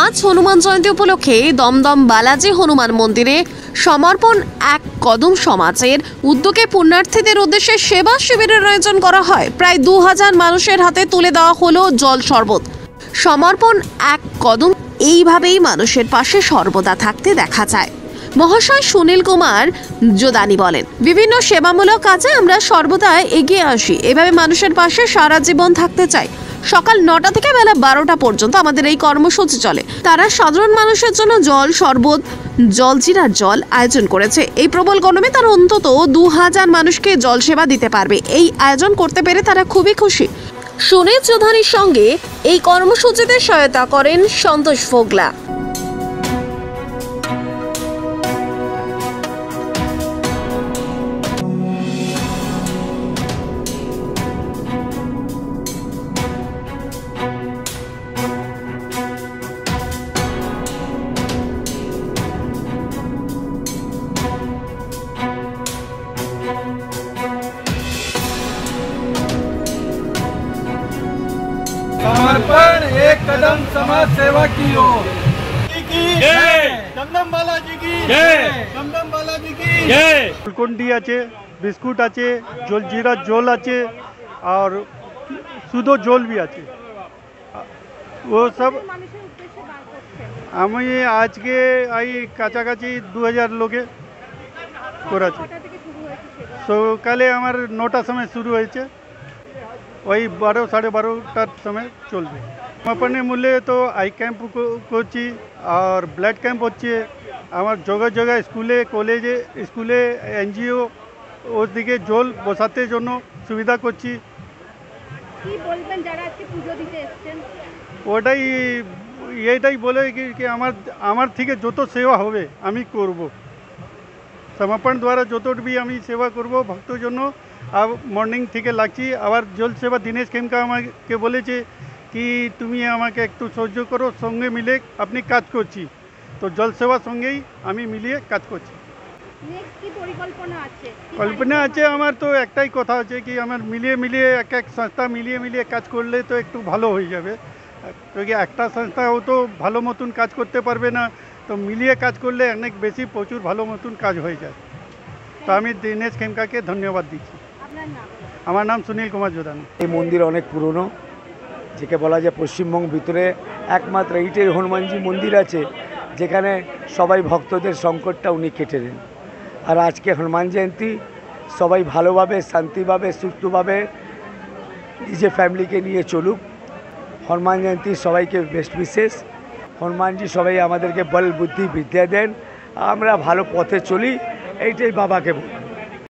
আজ হনুমান জয়ন্তী উপলক্ষে দমদম বালাজি হনুমান মন্দিরে সমর্পণ এক কদম সমাজের উদ্যোগে পুণ্যার্থীদের উদ্দেশ্যে সেবা শিবিরের আয়োজন করা হয়। প্রায় 2000 মানুষের হাতে তুলে দেওয়া হলো জল শরবত। সমর্পণ এক কদম এইভাবেই মানুষের পাশে সর্বদা থাকতে দেখা যায়। মহাশয় সুনীল কুমার যোদানি বলেন, বিভিন্ন সেবামূলক কাজে আমরা সর্বদা এগিয়ে আসি, এভাবে মানুষের পাশে সারা জীবন থাকতে চাই। সকাল 9টা থেকে বেলা 12টা পর্যন্ত আমাদের এই কর্মসূচি চলে। তারা সাধারণ মানুষের জন্য জল শরবত, জলজিরার জল আয়োজন করেছে। এই প্রবল গরমে তারা অন্তত 2000 মানুষকে জল সেবা দিতে পারবে। এই আয়োজন করতে পেরে তারা খুবই খুশি। সুনীল যোদানির সঙ্গে এই কর্মসূচিতে সহায়তা করেন সন্তোষ ফোগলা। समर्पण एक कदम समाज सेवा की ओर। दमदम बालाजी की जय। दमदम बालाजी की जय। ग्लुकोन-डी আছে, বিস্কুট আছে, জলজিরা জল আছে और শুধু জল भी আছে। वो सब আমি আজকে এই কাছাকাছি 2000 লোকে করেছি। সকালে আমার 9টার সময় শুরু হয়েছে, ওই 12 সাড়ে 12টার সময় চলবে। সমাপনী মূল্যে তো আই ক্যাম্প করছি আর ব্লাড ক্যাম্প হচ্ছে। আমার জায়গায় জায়গায় স্কুলে, কলেজে, স্কুলে, এনজিও ওদিকে জল বসাতে জন্য সুবিধা করছি। কি বলবেন যারা আজকে পুজো দিতে এসেছেন? ওটাই এইটাই বলে কি আমার থেকে যত সেবা হবে আমি করব। সমাপন দ্বারা যতটুকু আমি সেবা করব ভক্তর জন্য। আর মর্নিং থেকে লাগছি। আবার জল সেবা দিনেশ খেমকা আমাকে বলেছে কি তুমি আমাকে একটু সহ্য করো, সঙ্গে মিলে আপনি কাজ করছি। তো জল সেবার সঙ্গেই আমি মিলিয়ে কাজ করছি। কল্পনা আছে আমার, তো একটাই কথা আছে কি আমার মিলিয়ে এক সংস্থা মিলিয়ে কাজ করলে তো একটু ভালো হয়ে যাবে। তো একটা সংস্থাও তো ভালো মতন কাজ করতে পারবে না, তো মিলিয়ে কাজ করলে অনেক বেশি প্রচুর ভালো মতন কাজ হয়ে যায়। তো আমি দিনেশ খেমকাকে ধন্যবাদ দিচ্ছি। আমার নাম সুনীল কুমার যোদানি। এই মন্দির অনেক পুরনো, যেকে বলা যায় পশ্চিমবঙ্গ ভিতরে একমাত্র ইটের হনুমানজি মন্দির আছে যেখানে সবাই ভক্তদের সংকটটা উনি কেটে দেন। আর আজকে হনুমান জয়ন্তী, সবাই ভালোভাবে, শান্তিভাবে, সুস্থভাবে নিজের ফ্যামিলিকে নিয়ে চলুক। হনুমান জয়ন্তী সবাইকে বেস্ট বিশেষ। হনুমানজি সবাই আমাদেরকে বল বুদ্ধি বিদ্যা দেন, আমরা ভালো পথে চলি, এইটাই বাবাকে বলি।